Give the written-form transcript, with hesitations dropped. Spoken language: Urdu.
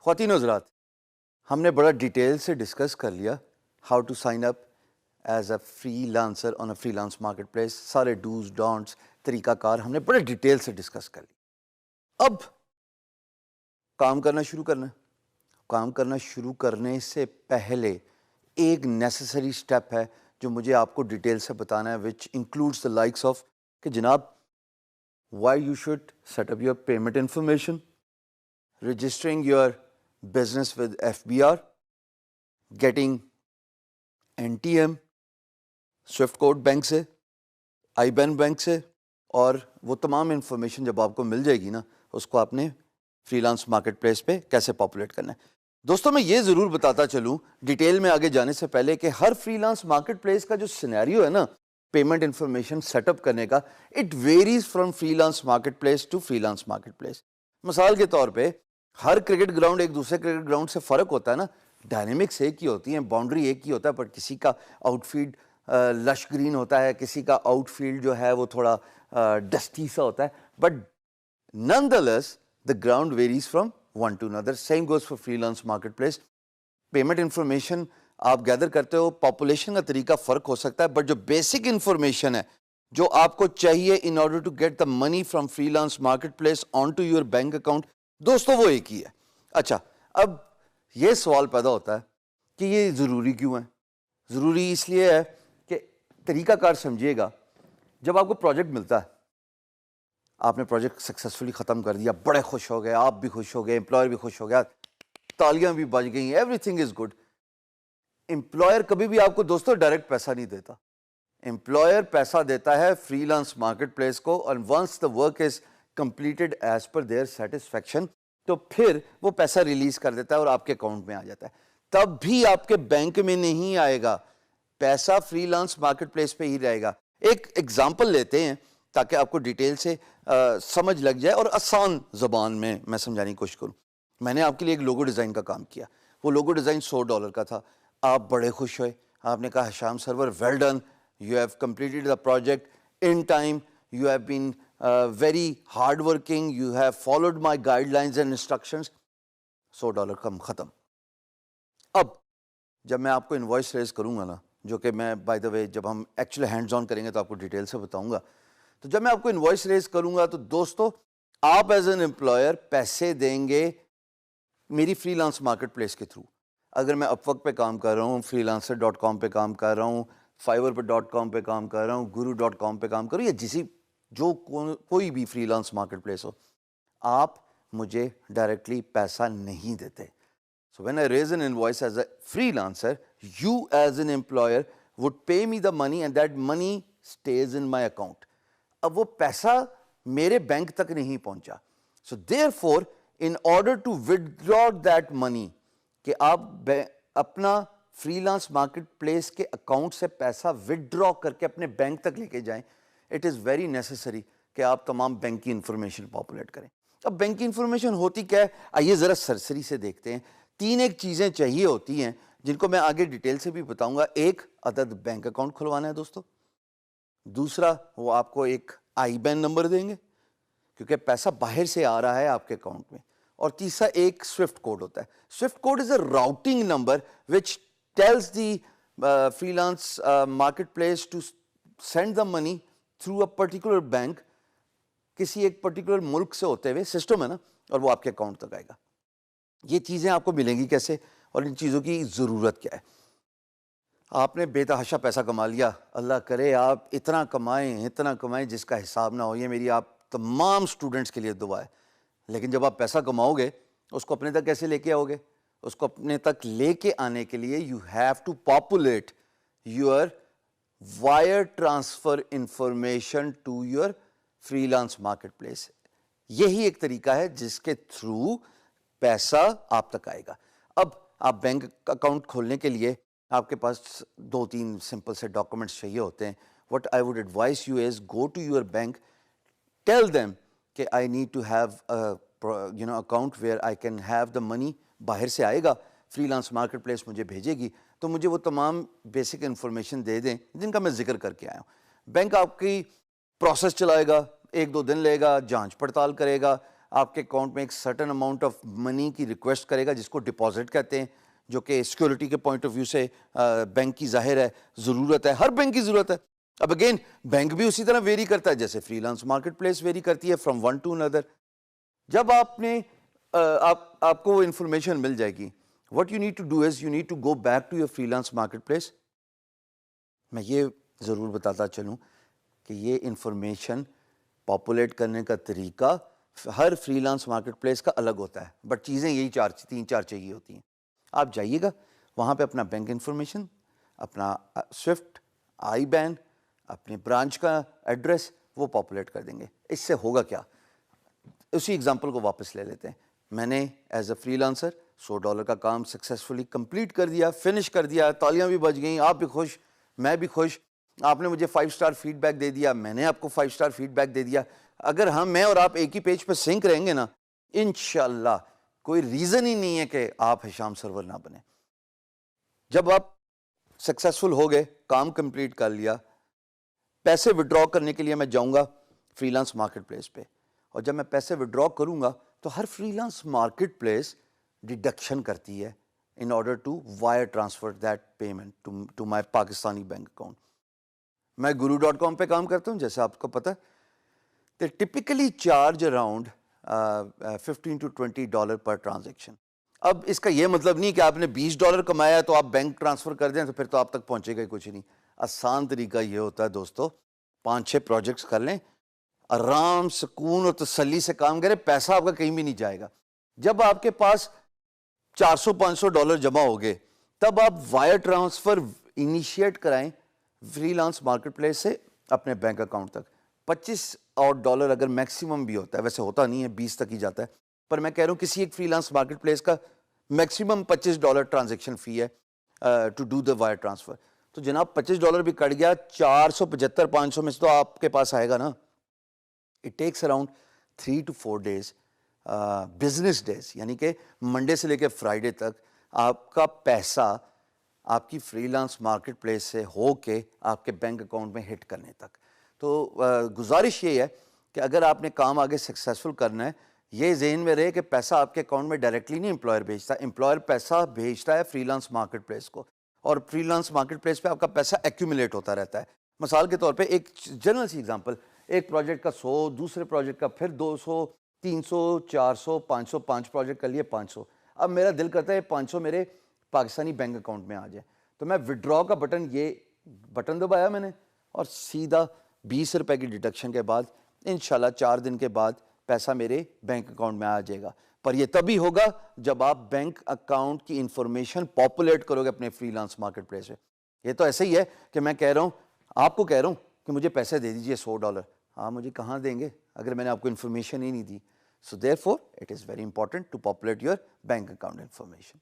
خواتین و حضرات، ہم نے بڑا ڈیٹیل سے ڈسکس کر لیا how to sign up as a freelancer on a freelance marketplace. سارے ڈوز ڈونٹس طریقہ کار ہم نے بڑے ڈیٹیل سے ڈسکس کر لیا. اب کام کرنا شروع کرنا ہے. کام کرنا شروع کرنے سے پہلے ایک نیسسری اسٹیپ ہے جو مجھے آپ کو ڈیٹیل سے بتانا ہے, which includes the likes of کہ جناب why you should set up your payment information, registering your business with FBR, getting NTM, swift code bank سے, آئی بین بینک سے, اور وہ تمام انفارمیشن جب آپ کو مل جائے گی نا, اس کو آپ نے فری لانس مارکیٹ پلیس پہ کیسے پاپولیٹ کرنا ہے. دوستوں میں یہ ضرور بتاتا چلوں ڈیٹیل میں آگے جانے سے پہلے کہ ہر فری لانس مارکیٹ پلیس کا جو سینیریو ہے نا پیمنٹ انفارمیشن سیٹ اپ کرنے کا, it varies from freelance marketplace to freelance marketplace. مثال کے طور پہ ہر کرکٹ گراؤنڈ ایک دوسرے کرکٹ گراؤنڈ سے فرق ہوتا ہے نا, ڈائنمکس ایک ہی ہوتی ہیں, باؤنڈری ایک ہی ہوتا ہے, پر کسی کا آؤٹ فیلڈ لش گرین ہوتا ہے, کسی کا آؤٹ فیلڈ جو ہے وہ تھوڑا ڈسٹی سا ہوتا ہے, but nonetheless the ground varies from one to another. Same goes for freelance marketplace. Payment information آپ گیدر کرتے ہو, پاپولیشن کا طریقہ فرق ہو سکتا ہے, بٹ جو بیسک انفارمیشن ہے جو آپ کو چاہیے in order to get the money from freelance marketplace on to your bank account, دوستوں وہ ایک ہی ہے. اچھا, اب یہ سوال پیدا ہوتا ہے کہ یہ ضروری کیوں ہے؟ ضروری اس لیے ہے کہ طریقہ کار سمجھیے گا. جب آپ کو پروجیکٹ ملتا ہے, آپ نے پروجیکٹ سکسیسفلی ختم کر دیا, بڑے خوش ہو گئے, آپ بھی خوش ہو گئے, امپلائر بھی خوش ہو گیا, تالیاں بھی بج گئیں, every thing is good. Employer کبھی بھی آپ کو دوستوں ڈائریکٹ پیسہ نہیں دیتا. امپلائر پیسہ دیتا ہے فری لانس مارکیٹ پلیس کو, اور once the work is completed as per their satisfaction, تو پھر وہ پیسہ ریلیز کر دیتا ہے اور آپ کے اکاؤنٹ میں آ جاتا ہے. تب بھی آپ کے بینک میں نہیں آئے گا, پیسہ فری لانس مارکیٹ پلیس پہ ہی رہے گا. ایک ایگزامپل لیتے ہیں تاکہ آپ کو ڈیٹیل سے سمجھ لگ جائے اور آسان زبان میں سمجھانے کی کوشش کروں. میں نے آپ کے لیے ایک لوگو ڈیزائن کا کام کیا. وہ لوگو ڈیزائن $100 کا تھا. آپ بڑے خوش ہوئے, آپ نے کہا Sham Sarwar well done, you have completed the project in time, you have been very hard working, you have followed my guidelines and instructions. $100 کم ختم. اب جب میں آپ کو انوائس ریز کروں گا نا, جو کہ میں بائی دا وے جب ہم ایکچولی ہینڈز آن کریں گے تو آپ کو ڈیٹیل سے بتاؤں گا, تو جب میں آپ کو انوائس ریز کروں گا تو دوستو آپ ایز این امپلائر پیسے دیں گے میری فری لانس مارکیٹ پلیس کے تھرو. اگر میں اپ ورک پہ کام کر رہا ہوں, فری لانسر .com پہ کام کر رہا ہوں, فائور پہ .com پہ کام کر رہا ہوں, guru.com پہ کام کر رہا ہوں, یا جو کوئی بھی فری لانس مارکیٹ پلیس ہو, آپ مجھے ڈائریکٹلی پیسہ نہیں دیتے. So when I raise an invoice as a freelancer, you as an employer would pay me the money and that money stays in my account. اب وہ پیسہ میرے بینک تک نہیں پہنچا. So therefore, in order to withdraw that money, کہ آپ اپنا فری لانس مارکیٹ پلیس کے اکاؤنٹ سے پیسہ ودرا کر کے اپنے بینک تک لے کے جائیں, اٹ از ویری نیسسری کہ آپ تمام بینک کی انفارمیشن پاپولیٹ کریں. اب بینک کی انفارمیشن ہوتی کیا ہے, آئیے ذرا سرسری سے دیکھتے ہیں. 3 چیزیں چاہیے ہوتی ہیں جن کو میں آگے ڈیٹیل سے بھی بتاؤں گا. ایک عدد بینک اکاؤنٹ کھلوانا ہے دوستو, دوسرا وہ آپ کو ایک آئی بین نمبر دیں گے کیونکہ پیسہ باہر سے آ رہا ہے آپ کے اکاؤنٹ میں, اور تیسرا ایک سوئفٹ کوڈ ہوتا ہے. Swift code is a routing number which tells the freelance market place to send the money through a particular bank, کسی ایک پرٹیکولر ملک سے ہوتے ہوئے سسٹم ہے نا, اور وہ آپ کے اکاؤنٹ تک آئے گا. یہ چیزیں آپ کو ملیں گی کیسے, اور ان چیزوں کی ضرورت کیا ہے؟ آپ نے بے تحاشا پیسہ کما لیا, اللہ کرے آپ اتنا کمائیں جس کا حساب نہ ہو. یہ میری آپ تمام اسٹوڈنٹس کے لیے دعا ہے. لیکن جب آپ پیسہ کماؤ گے اس کو اپنے تک کیسے لے کے آؤ گے؟ اس کو اپنے تک لے کے آنے کے لیے you have to populate your wire transfer information to your freelance marketplace. یہی ایک طریقہ ہے جس کے تھرو پیسہ آپ تک آئے گا. اب آپ بینک اکاؤنٹ کھولنے کے لیے آپ کے پاس 2-3 سمپل سے ڈاکومنٹس چاہیے ہوتے ہیں. What I would advise you is go to your bank, tell them کہ I need to have account where I can have the money. باہر سے آئے گا, فری لانس مارکیٹ پلیس مجھے بھیجے گی, تو مجھے وہ تمام بیسک انفارمیشن دے دیں جن کا میں ذکر کر کے آیا ہوں. بینک آپ کی پروسیس چلائے گا, 1-2 دن لے گا, جانچ پڑتال کرے گا, آپ کے اکاؤنٹ میں ایک سرٹن اماؤنٹ آف منی کی ریکویسٹ کرے گا جس کو ڈپازٹ کہتے ہیں, جو کہ سیکورٹی کے پوائنٹ آف ویو سے بینک کی ظاہر ہے ضرورت ہے, ہر بینک کی ضرورت ہے. اب اگین بینک بھی اسی طرح ویری کرتا ہے جیسے free lance market place very کرتی ہے فرام ون ٹو اندر. جب آپ کو وہ انفارمیشن مل جائے گی, what you need to do is you need to go back to your freelance marketplace. میں یہ ضرور بتاتا چلوں کہ یہ انفارمیشن پاپولیٹ کرنے کا طریقہ ہر فری لانس مارکیٹ پلیس کا الگ ہوتا ہے, بٹ چیزیں یہی تین چار چاہیے ہوتی ہیں. آپ جائیے گا وہاں پہ اپنا بینک انفارمیشن, اپنا سوئفٹ, آئی بین, اپنے برانچ کا ایڈریس وہ پاپولیٹ کر دیں گے. اس سے ہوگا کیا, اسی اگزامپل کو واپس لے لیتے ہیں. میں نے ایز اے فری لانسر $100 کا کام سکسیزفلی کمپلیٹ کر دیا, فنش کر دیا, تالیاں بھی بج گئیں, آپ بھی خوش, میں بھی خوش. آپ نے مجھے 5 اسٹار فیڈ بیک دے دیا, میں نے آپ کو 5 اسٹار فیڈ بیک دے دیا. اگر میں اور آپ ایک ہی پیج پہ سنک رہیں گے نا, انشاءاللہ کوئی ریزن ہی نہیں ہے کہ آپ ہشام سرور نہ بنے. جب آپ سکسیزفل ہو گئے, کام کمپلیٹ کر لیا, پیسے وڈرا کرنے کے لیے میں جاؤں گا فری لانس مارکیٹ پلیس پہ, اور جب میں پیسے وڈرا کروں گا تو ہر freelance marketplace deduction کرتی ہے in order to wire transfer that payment to my Pakistani bank account. میں guru.com پہ کام کرتا ہوں جیسے آپ کو پتہ ہے. they typically charge around $15 to $20 per transaction. اب اس کا یہ مطلب نہیں کہ آپ نے $20 کمایا تو آپ بینک ٹرانسفر کر دیں تو پھر تو آپ تک پہنچے گا ہی کچھ نہیں. آسان طریقہ یہ ہوتا ہے دوستو, 5-6 پروجیکٹس کر لیں, آرام سکون اور تسلی سے کام کریں, پیسہ آپ کا کہیں بھی نہیں جائے گا. جب آپ کے پاس $400-500 جمع ہو گئے تب آپ وائر ٹرانسفر انیشیٹ کرائیں فری لانس مارکیٹ پلیس سے اپنے بینک اکاؤنٹ تک. $25 اگر میکسیمم بھی ہوتا ہے, ویسے ہوتا نہیں ہے, 20 تک ہی جاتا ہے, پر میں کہہ رہا ہوں کسی ایک فری لانس مارکیٹ پلیس کا میکسیمم $25 ٹرانزیکشن فی ہے to do the wire transfer. تو جناب $25 بھی کٹ گیا, 475-500 میں سے تو آپ کے پاس آئے گا نا. It takes around 3 to 4 days business days, یعنی کہ منڈے سے لے کے فرائیڈے تک آپ کا پیسہ آپ کی فری لانس مارکیٹ پلیس سے ہو کے آپ کے بینک اکاؤنٹ میں ہٹ کرنے تک. تو گزارش یہ ہے کہ اگر آپ نے کام آگے سکسیزفل کرنا ہے, یہ ذہن میں رہے کہ پیسہ آپ کے اکاؤنٹ میں ڈائریکٹلی نہیں امپلائر بھیجتا, امپلائر پیسہ بھیجتا ہے فری لانس مارکیٹ پلیس کو, اور فری لانس مارکیٹ پلیس پہ آپ کا پیسہ ایکیومولیٹ ہوتا رہتا ہے. مثال کے طور پہ ایک جنرل سی ایگزامپل, ایک پروجیکٹ کا 100, دوسرے پروجیکٹ کا پھر 200, 300, 400, 500, 5 پروجیکٹ کر لیے 500. اب میرا دل کرتا ہے 500 میرے پاکستانی بینک اکاؤنٹ میں آ جائے, تو میں وڈرا کا بٹن دبایا میں نے, اور سیدھا $20 کی ڈیڈکشن کے بعد انشاءاللہ 4 دن کے بعد پیسہ میرے بینک اکاؤنٹ میں آ جائے گا. پر یہ تبھی ہوگا جب آپ بینک اکاؤنٹ کی انفارمیشن پاپولیٹ کرو گے اپنے فری لانس مارکیٹ پلیس سے. یہ تو ایسے ہی ہے کہ میں کہہ رہا ہوں, آپ کو کہہ رہا ہوں کہ مجھے پیسے دے دیجئے $100, آپ مجھے کہاں دیں گے اگر میں نے آپ کو انفارمیشن ہی نہیں دی. So therefore it is very important to populate your bank account information.